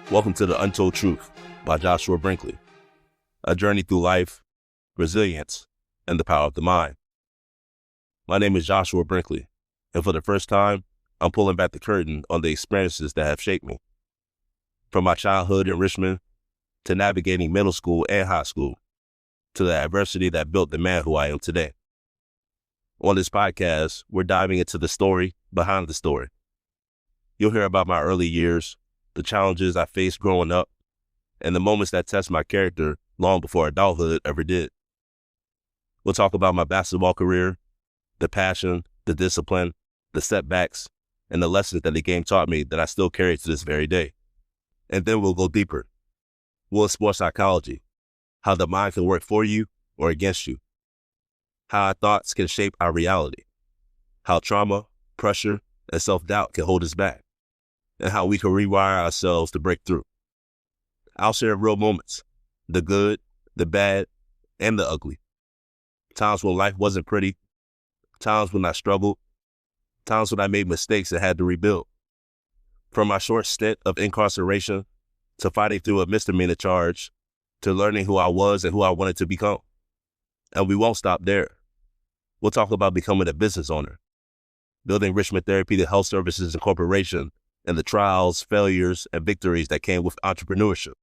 Welcome to the Untold Truth by Joshua Brinkley, a journey through life, resilience, and the power of the mind. My name is Joshua Brinkley, and for the first time, I'm pulling back the curtain on the experiences that have shaped me. From my childhood in Richmond, to navigating middle school and high school, to the adversity that built the man who I am today. On this podcast, we're diving into the story behind the story. You'll hear about my early years, the challenges I faced growing up, and the moments that test my character long before adulthood ever did. We'll talk about my basketball career, the passion, the discipline, the setbacks, and the lessons that the game taught me that I still carry to this very day. And then we'll go deeper. We'll explore psychology, how the mind can work for you or against you, how our thoughts can shape our reality, how trauma, pressure, and self-doubt can hold us back, and how we can rewire ourselves to break through. I'll share real moments, the good, the bad, and the ugly. Times when life wasn't pretty, times when I struggled, times when I made mistakes and had to rebuild. From my short stint of incarceration, to fighting through a misdemeanor charge, to learning who I was and who I wanted to become. And we won't stop there. We'll talk about becoming a business owner, building Richmond Therapeutic Health Services Incorporation, and the trials, failures, and victories that came with entrepreneurship.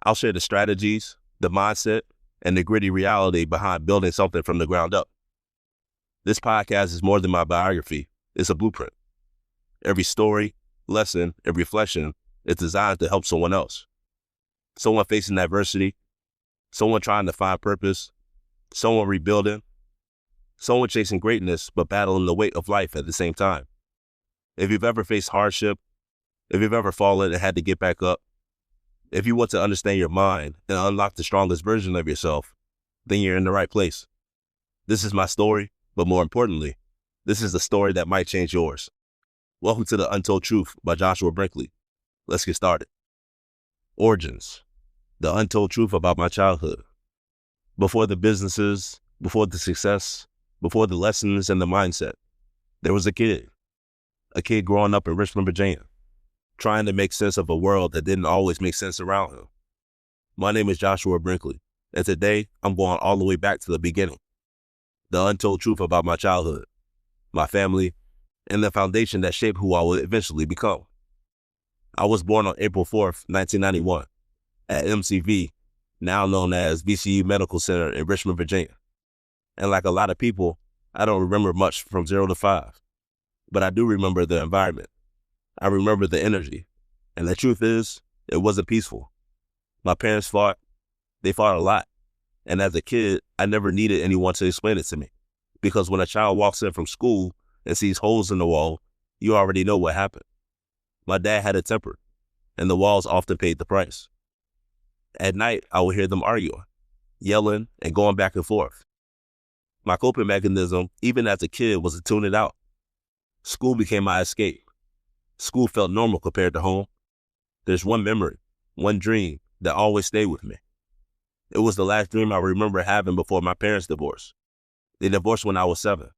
I'll share the strategies, the mindset, and the gritty reality behind building something from the ground up. This podcast is more than my biography. It's a blueprint. Every story, lesson, and reflection is designed to help someone else. Someone facing adversity, someone trying to find purpose, someone rebuilding, someone chasing greatness but battling the weight of life at the same time. If you've ever faced hardship, if you've ever fallen and had to get back up, if you want to understand your mind and unlock the strongest version of yourself, then you're in the right place. This is my story, but more importantly, this is the story that might change yours. Welcome to the Untold Truth by Joshua Brinkley. Let's get started. Origins, the untold truth about my childhood. Before the businesses, before the success, before the lessons and the mindset, there was a kid growing up in Richmond, Virginia, trying to make sense of a world that didn't always make sense around him. My name is Joshua Brinkley, and today I'm going all the way back to the beginning. The untold truth about my childhood, my family, and the foundation that shaped who I would eventually become. I was born on April 4th, 1991, at MCV, now known as VCU Medical Center in Richmond, Virginia. And like a lot of people, I don't remember much from 0 to 5. But I do remember the environment. I remember the energy. And the truth is, it wasn't peaceful. My parents fought. They fought a lot. And as a kid, I never needed anyone to explain it to me. Because when a child walks in from school and sees holes in the wall, you already know what happened. My dad had a temper, and the walls often paid the price. At night, I would hear them arguing, yelling, and going back and forth. My coping mechanism, even as a kid, was to tune it out. School became my escape. School felt normal compared to home. There's one memory, one dream that always stayed with me. It was the last dream I remember having before my parents divorced. They divorced when I was 7.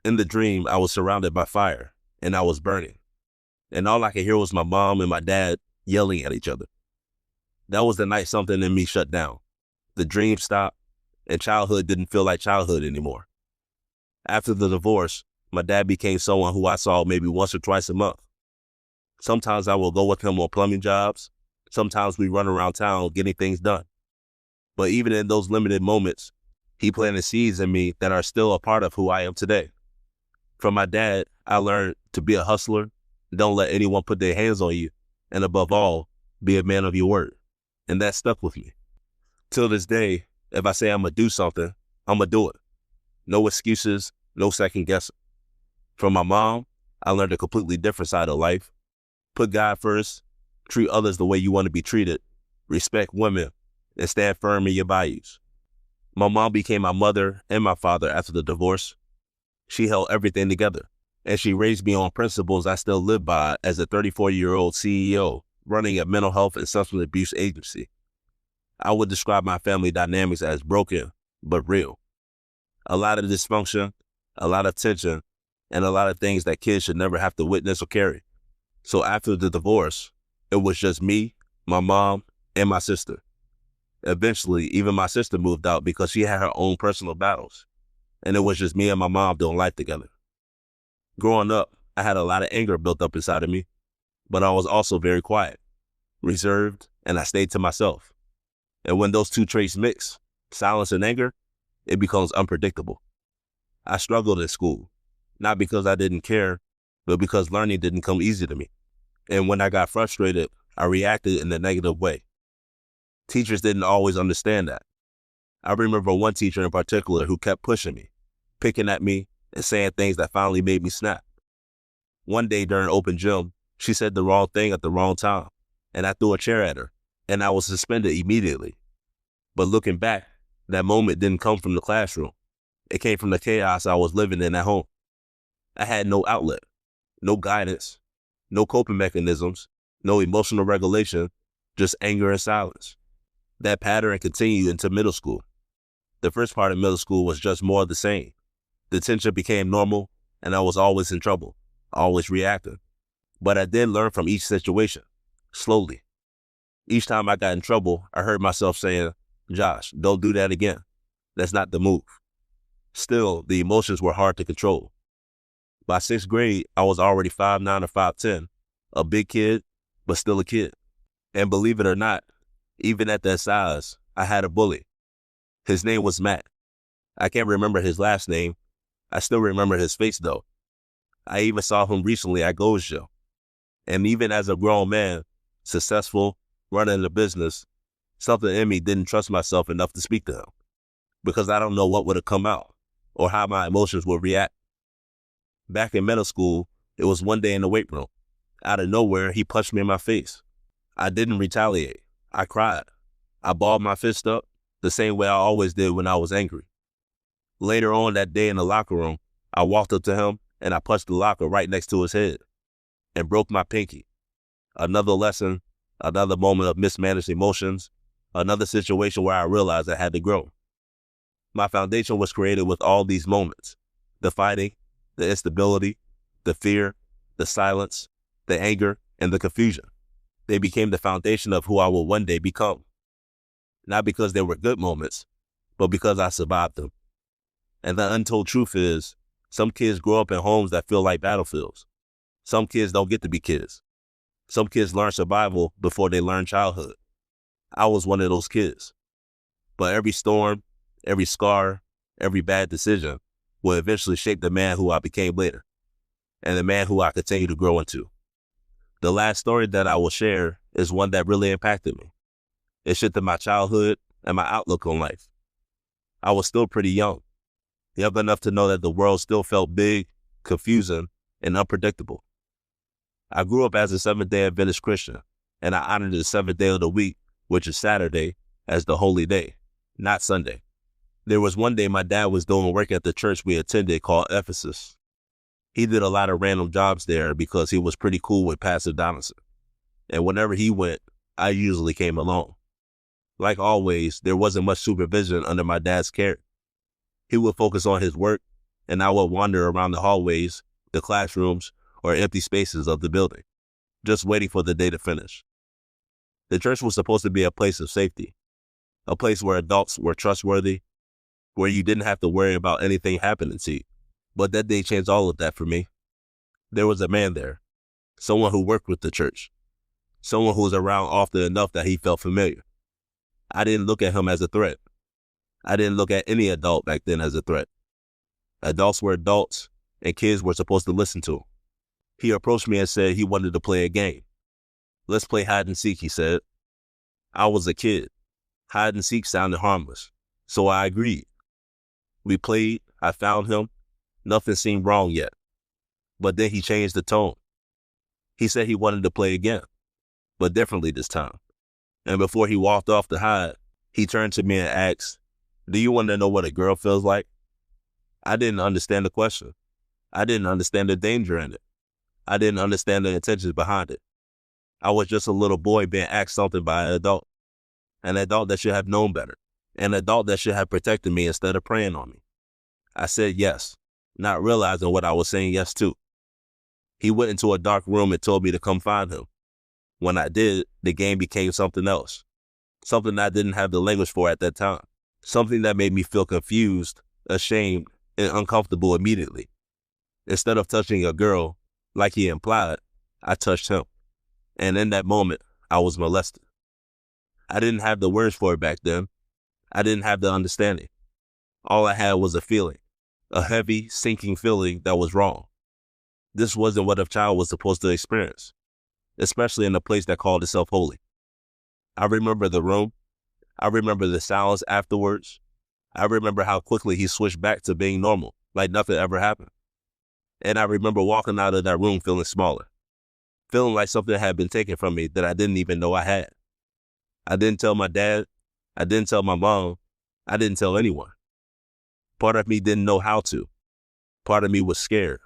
In the dream, I was surrounded by fire, and I was burning. And all I could hear was my mom and my dad yelling at each other. That was the night something in me shut down. The dream stopped, and childhood didn't feel like childhood anymore. After the divorce, my dad became someone who I saw maybe once or twice a month. Sometimes I will go with him on plumbing jobs. Sometimes we run around town getting things done. But even in those limited moments, he planted seeds in me that are still a part of who I am today. From my dad, I learned to be a hustler. Don't let anyone put their hands on you. And above all, be a man of your word. And that stuck with me. Till this day, if I say I'm going to do something, I'm going to do it. No excuses, no second guessing. From my mom, I learned a completely different side of life. Put God first, treat others the way you want to be treated, respect women, and stand firm in your values. My mom became my mother and my father after the divorce. She held everything together. And she raised me on principles I still live by as a 34-year-old CEO running a mental health and substance abuse agency. I would describe my family dynamics as broken, but real. A lot of dysfunction, a lot of tension, and a lot of things that kids should never have to witness or carry. So after the divorce, It was just me, my mom, and my sister. Eventually, even my sister moved out because she had her own personal battles, and it was just me and my mom doing life together. Growing up, I had a lot of anger built up inside of me, but I was also very quiet, reserved, and I stayed to myself. And when those two traits mix, silence and anger, it becomes unpredictable. I struggled in school, not because I didn't care, but because learning didn't come easy to me. And when I got frustrated, I reacted in a negative way. Teachers didn't always understand that. I remember one teacher in particular who kept pushing me, picking at me, and saying things that finally made me snap. One day during open gym, she said the wrong thing at the wrong time, and I threw a chair at her, and I was suspended immediately. But looking back, that moment didn't come from the classroom. It came from the chaos I was living in at home. I had no outlet, no guidance, no coping mechanisms, no emotional regulation, just anger and silence. That pattern continued into middle school. The first part of middle school was just more of the same. The tension became normal, and I was always in trouble, always reacting. But I did learn from each situation, slowly. Each time I got in trouble, I heard myself saying, "Josh, don't do that again. That's not the move." Still, the emotions were hard to control. By 6th grade, I was already 5'9" or 5'10", a big kid, but still a kid. And believe it or not, even at that size, I had a bully. His name was Matt. I can't remember his last name. I still remember his face though. I even saw him recently at Gold's Show. And even as a grown man, successful, running a business, something in me didn't trust myself enough to speak to him because I don't know what would have come out or how my emotions would react. Back in middle school, it was one day in the weight room. Out of nowhere, he punched me in my face. I didn't retaliate. I cried. I balled my fist up the same way I always did when I was angry. Later on that day in the locker room, I walked up to him and I punched the locker right next to his head and broke my pinky. Another lesson, another moment of mismanaged emotions, another situation where I realized I had to grow. My foundation was created with all these moments: the fighting, the instability, the fear, the silence, the anger, and the confusion. They became the foundation of who I will one day become. Not because they were good moments, but because I survived them. And the untold truth is, some kids grow up in homes that feel like battlefields. Some kids don't get to be kids. Some kids learn survival before they learn childhood. I was one of those kids. But every storm, every scar, every bad decision will eventually shape the man who I became later, and the man who I continue to grow into. The last story that I will share is one that really impacted me. It shifted my childhood and my outlook on life. I was still pretty young enough to know that the world still felt big, confusing, and unpredictable. I grew up as a Seventh-day Adventist Christian, and I honored the seventh day of the week, which is Saturday, as the holy day, not Sunday. There was one day my dad was doing work at the church we attended called Ephesus. He did a lot of random jobs there because he was pretty cool with Pastor Donaldson. And whenever he went, I usually came along. Like always, there wasn't much supervision under my dad's care. He would focus on his work, and I would wander around the hallways, the classrooms, or empty spaces of the building, just waiting for the day to finish. The church was supposed to be a place of safety, a place where adults were trustworthy, where you didn't have to worry about anything happening to you. But that day changed all of that for me. There was a man there, someone who worked with the church, someone who was around often enough that he felt familiar. I didn't look at him as a threat. I didn't look at any adult back then as a threat. Adults were adults, and kids were supposed to listen to him. He approached me and said he wanted to play a game. "Let's play hide and seek," he said. I was a kid. Hide and seek sounded harmless, so I agreed. We played, I found him. Nothing seemed wrong yet. But then he changed the tone. He said he wanted to play again, but differently this time. And before he walked off to hide, he turned to me and asked, "Do you want to know what a girl feels like?" I didn't understand the question. I didn't understand the danger in it. I didn't understand the intentions behind it. I was just a little boy being asked something by an adult that should have known better, an adult that should have protected me instead of preying on me. I said yes, not realizing what I was saying yes to. He went into a dark room and told me to come find him. When I did, the game became something else, something I didn't have the language for at that time, something that made me feel confused, ashamed, and uncomfortable immediately. Instead of touching a girl, like he implied, I touched him. And in that moment, I was molested. I didn't have the words for it back then. I didn't have the understanding. All I had was a feeling, a heavy, sinking feeling that was wrong. This wasn't what a child was supposed to experience, especially in a place that called itself holy. I remember the room. I remember the silence afterwards. I remember how quickly he switched back to being normal, like nothing ever happened. And I remember walking out of that room feeling smaller, feeling like something had been taken from me that I didn't even know I had. I didn't tell my dad. I didn't tell my mom. I didn't tell anyone. Part of me didn't know how to. Part of me was scared.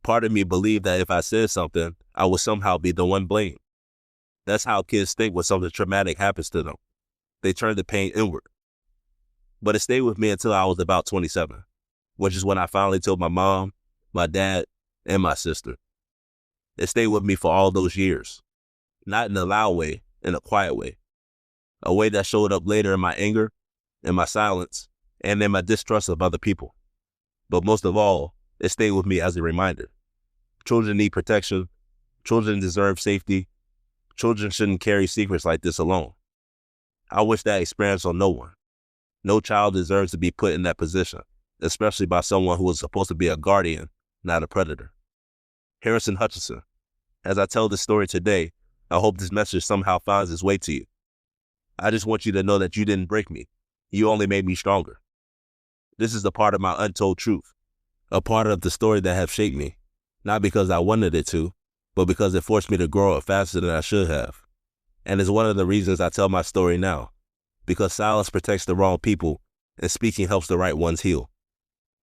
Part of me believed that if I said something, I would somehow be the one blamed. That's how kids think when something traumatic happens to them. They turn the pain inward. But it stayed with me until I was about 27, which is when I finally told my mom, my dad, and my sister. It stayed with me for all those years. Not in a loud way, in a quiet way. A way that showed up later in my anger, in my silence, and in my distrust of other people. But most of all, it stayed with me as a reminder. Children need protection. Children deserve safety. Children shouldn't carry secrets like this alone. I wish that experience on no one. No child deserves to be put in that position, especially by someone who was supposed to be a guardian, not a predator. Harrison Hutchinson. As I tell this story today, I hope this message somehow finds its way to you. I just want you to know that you didn't break me. You only made me stronger. This is a part of my untold truth, a part of the story that have shaped me, not because I wanted it to, but because it forced me to grow up faster than I should have. And it's one of the reasons I tell my story now, because silence protects the wrong people and speaking helps the right ones heal.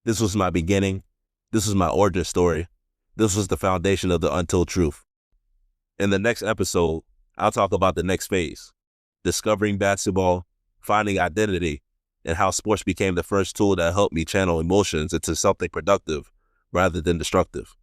This was my beginning. This was my origin story. This was the foundation of the untold truth. In the next episode, I'll talk about the next phase, discovering basketball, finding identity, and how sports became the first tool that helped me channel emotions into something productive rather than destructive.